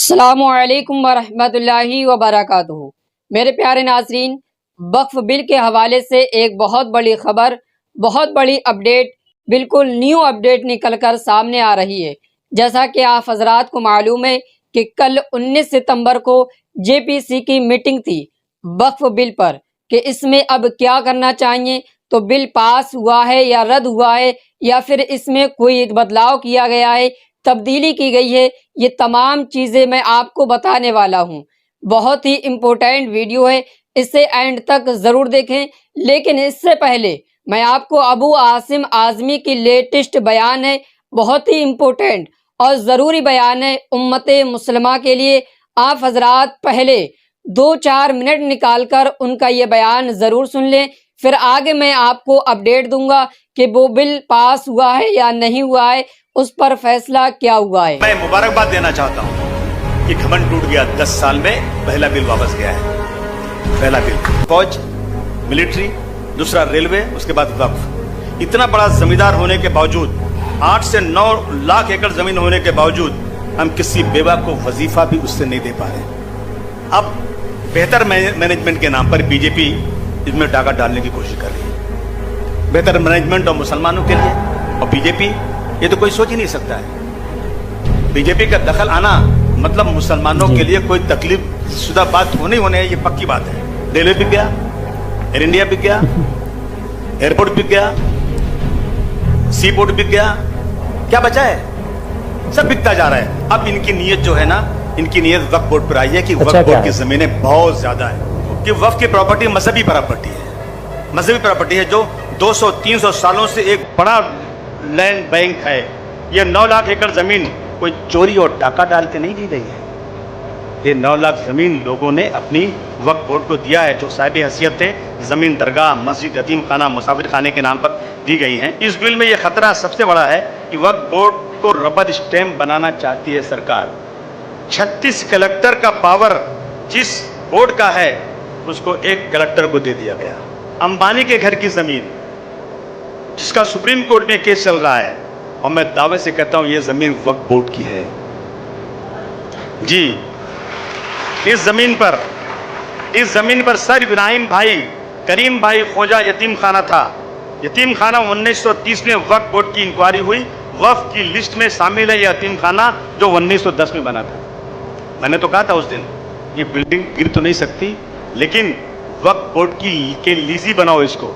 अस्सलामुअलैकुम वरहमतुल्लाहि वबरकातुहू। मेरे प्यारे नाज़रीन, वक्फ बिल के हवाले से एक बहुत बड़ी खबर, बहुत बड़ी अपडेट, बिल्कुल न्यू अपडेट निकल कर सामने आ रही है। जैसा कि आप हजरात को मालूम है कि कल 19 सितंबर को JPC की मीटिंग थी वक्फ बिल पर कि इसमें अब क्या करना चाहिए, तो बिल पास हुआ है या रद्द हुआ है या फिर इसमें कोई बदलाव किया गया है, तब्दीली की गई है। ये तमाम चीज़ें मैं आपको बताने वाला हूँ। बहुत ही इम्पोर्टेंट वीडियो है, इसे एंड तक ज़रूर देखें। लेकिन इससे पहले मैं आपको अबू आसिम आज़मी की लेटेस्ट बयान है, बहुत ही इम्पोर्टेंट और ज़रूरी बयान है उम्मते मुस्लिमा के लिए। आप हजरात पहले 2-4 मिनट निकाल कर उनका ये बयान ज़रूर सुन लें, फिर आगे मैं आपको अपडेट दूंगा कि वो बिल पास हुआ है या नहीं हुआ है, उस पर फैसला क्या हुआ है। मैं मुबारकबाद देना चाहता हूँ कि घमंड टूट गया। 10 साल में पहला बिल वापस गया है। पहला बिल फौज, मिलिट्री, दूसरा रेलवे, उसके बाद वक्फ। इतना बड़ा जमींदार होने के बावजूद, 8 से 9 लाख एकड़ जमीन होने के बावजूद, हम किसी बेवा को वजीफा भी उससे नहीं दे पा रहे। अब बेहतर मैनेजमेंट के नाम पर बीजेपी इसमें डाका डालने की कोशिश कर रही है। बेहतर मैनेजमेंट और मुसलमानों के लिए, और बीजेपी, ये तो कोई सोच ही नहीं सकता है। बीजेपी का दखल आना मतलब मुसलमानों के लिए कोई तकलीफ शुदा बात होने है, ये पक्की बात है। रेलवे बिक गया, एयर इंडिया बिक गया, एयरपोर्ट बिक गया, सी पोर्ट बिक गया, क्या बचा है? सब बिकता जा रहा है। अब इनकी नीयत जो है ना, इनकी नीयत वक्फ बोर्ड पर आई है कि वक्फ बोर्ड की जमीनें बहुत ज्यादा है, कि वक्फ की प्रॉपर्टी मजहबी प्रॉपर्टी है। मजहबी प्रॉपर्टी है जो 200-300 सालों से एक बड़ा लैंड बैंक है। ये 9 लाख एकड़ जमीन कोई चोरी और डाका डाल के नहीं दी गई है। ये 9 लाख जमीन लोगों ने अपनी वक्फ बोर्ड को दिया है, जो साहिब हैसियत थे। जमीन दरगाह, मस्जिद, यतीम खाना, मुसाफिर खाने के नाम पर दी गई हैं। इस बिल में ये खतरा सबसे बड़ा है कि वक्फ बोर्ड को रबर स्टैम्प बनाना चाहती है सरकार। 36 कलेक्टर का पावर जिस बोर्ड का है, उसको एक कलेक्टर को दे दिया गया। अंबानी के घर की जमीन, जिसका सुप्रीम कोर्ट में केस चल रहा है, और मैं दावे से कहता हूं ये जमीन वक्फ बोर्ड की है। जी, इस जमीन पर सर इब्राहिम भाई, करीम भाई खोजा यतीम खाना था। यतीम खाना 1930 में वक्फ बोर्ड की इंक्वायरी हुई, वक्फ की लिस्ट में शामिल है यतीम खाना, जो 1910 में बना था। मैंने तो कहा था उस दिन, ये बिल्डिंग गिर तो नहीं सकती, लेकिन वक्फ बोर्ड की लीजी बनाओ इसको,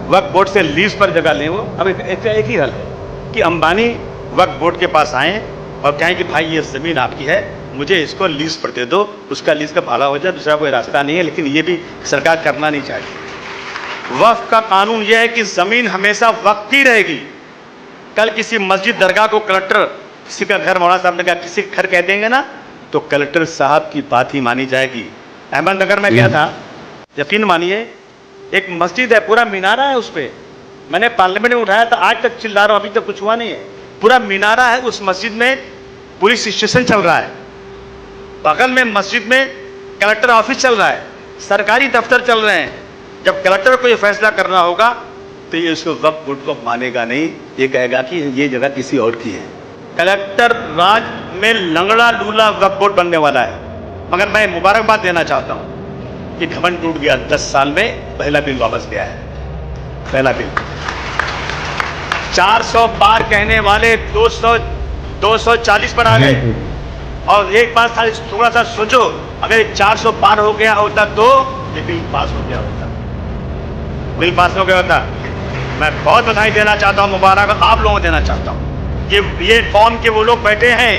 वक्फ बोर्ड से लीज पर जगह लें। वो अब एक ही हल है कि अंबानी वक्फ बोर्ड के पास आए और कहें कि भाई ये ज़मीन आपकी है, मुझे इसको लीज पर दे दो, उसका लीज का भाड़ा हो जाए, दूसरा कोई रास्ता नहीं है। लेकिन ये भी सरकार करना नहीं चाहती। वक्फ का कानून यह है कि ज़मीन हमेशा वक्फ की रहेगी। कल किसी मस्जिद, दरगाह को कलेक्टर, किसी का घर, मौलाना साहब ने कहा किसी घर कह देंगे ना, तो कलेक्टर साहब की बात ही मानी जाएगी। अहमदनगर में गया था, यकीन मानिए, एक मस्जिद है, पूरा मीनारा है उस पर। मैंने पार्लियामेंट में उठाया था, आज तक चिल्ला रहा हूं, अभी तक कुछ हुआ नहीं है। पूरा मीनारा है, उस मस्जिद में पुलिस स्टेशन चल रहा है, बगल में मस्जिद में कलेक्टर ऑफिस चल रहा है, सरकारी दफ्तर चल रहे हैं। जब कलेक्टर को ये फैसला करना होगा तो ये इसको वक्फ बोर्ड को मानेगा नहीं, ये कहेगा कि ये जगह किसी और की है। कलेक्टर राज में लंगड़ा लूला वक्फ बोर्ड बनने वाला है। मगर मैं मुबारकबाद देना चाहता हूँ कि घमंड टूट गया। 10 साल में पहला बिल वापस गया है। पहला बिल 400 पार कहने वाले 240 पर आ गए। और एक बात था, थोड़ा सा सोचो, अगर 400 पार हो गया होता तो ये बिल पास हो गया होता। बिल पास हो गया होता। मैं बहुत बधाई देना चाहता हूँ, मुबारक आप लोगों को देना चाहता हूँ। ये कौम के वो लोग बैठे हैं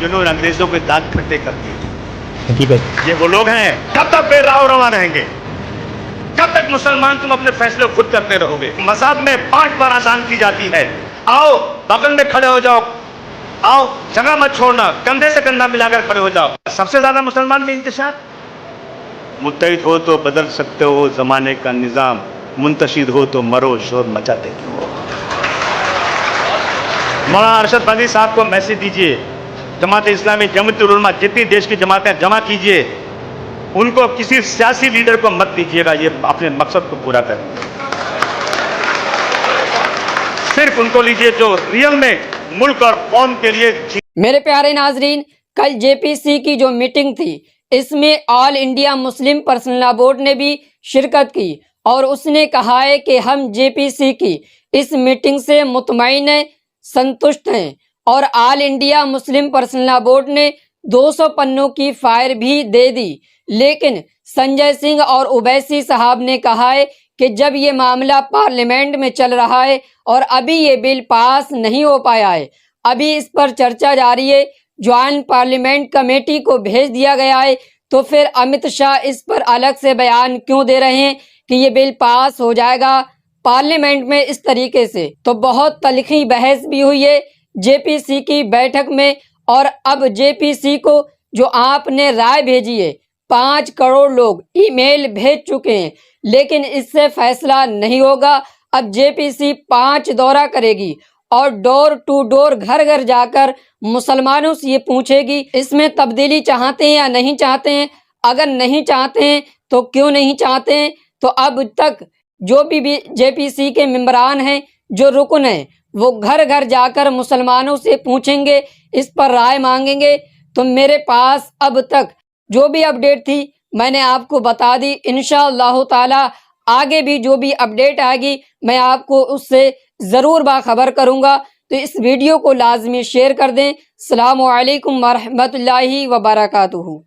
जिन्होंने अंग्रेजों के दाग खट्टे कर दिए। ये वो लोग हैं। कब तक बेराव रवा रहेंगे? कब तक मुसलमान तुम अपने फैसले खुद करते रहोगे? मज़हब में 5 बार अज़ान की जाती है। आओ बगल में खड़े हो जाओ, आओ जगह मत छोड़ना, कंधे से कंधा मिलाकर खड़े हो जाओ। सबसे ज्यादा मुसलमान में इंतशार। मुत्तहिद हो तो बदल सकते हो जमाने का निजाम, मुंतशिद हो तो मरो शोर मचाते क्यों हो। मौलाना अरशद बंदी साहब को मैसेज दीजिए, जमात इस्लामी, जमात उलमा, जितनी देश की जमातें जमा कीजिए, उनको किसी सियासी लीडर को मत दीजिएगा, ये अपने मकसद को पूरा करें। सिर्फ उनको लीजिए जो रियल में मुल्क और कौम के लिए। मेरे प्यारे नाजरीन, कल जेपीसी की जो मीटिंग थी इसमें all India Muslim personal law board ने भी शिरकत की और उसने कहा है कि हम जेपीसी की इस मीटिंग से मुतमईन हैं, संतुष्ट हैं। और all India Muslim personal law board ने 200 पन्नों की फाइल भी दे दी। लेकिन संजय सिंह और उवैसी साहब ने कहा है कि जब ये मामला पार्लियामेंट में चल रहा है और अभी ये बिल पास नहीं हो पाया है, अभी इस पर चर्चा जारी है, ज्वाइंट पार्लियामेंट कमेटी को भेज दिया गया है, तो फिर अमित शाह इस पर अलग से बयान क्यों दे रहे हैं कि ये बिल पास हो जाएगा पार्लियामेंट में इस तरीके से। तो बहुत तल्खी बहस भी हुई है जेपीसी की बैठक में। और अब जेपीसी को जो आपने राय भेजी है, 5 करोड़ लोग ईमेल भेज चुके हैं, लेकिन इससे फैसला नहीं होगा। अब जेपीसी 5 दौरा करेगी और डोर टू डोर, घर घर जाकर मुसलमानों से ये पूछेगी इसमें तब्दीली चाहते हैं या नहीं चाहते हैं। अगर नहीं चाहते हैं तो क्यों नहीं चाहते हैं। तो अब तक जो भी जेपीसी के मेंबरान हैं, जो रुकन हैं, वो घर घर जाकर मुसलमानों से पूछेंगे, इस पर राय मांगेंगे। तो मेरे पास अब तक जो भी अपडेट थी मैंने आपको बता दी। इंशाअल्लाह ताला आगे भी जो भी अपडेट आएगी मैं आपको उससे ज़रूर बाखबर करूँगा। तो इस वीडियो को लाजमी शेयर कर दें। अस्सलामु अलैकुम वरहमतुल्लाहि वबरकातुहू।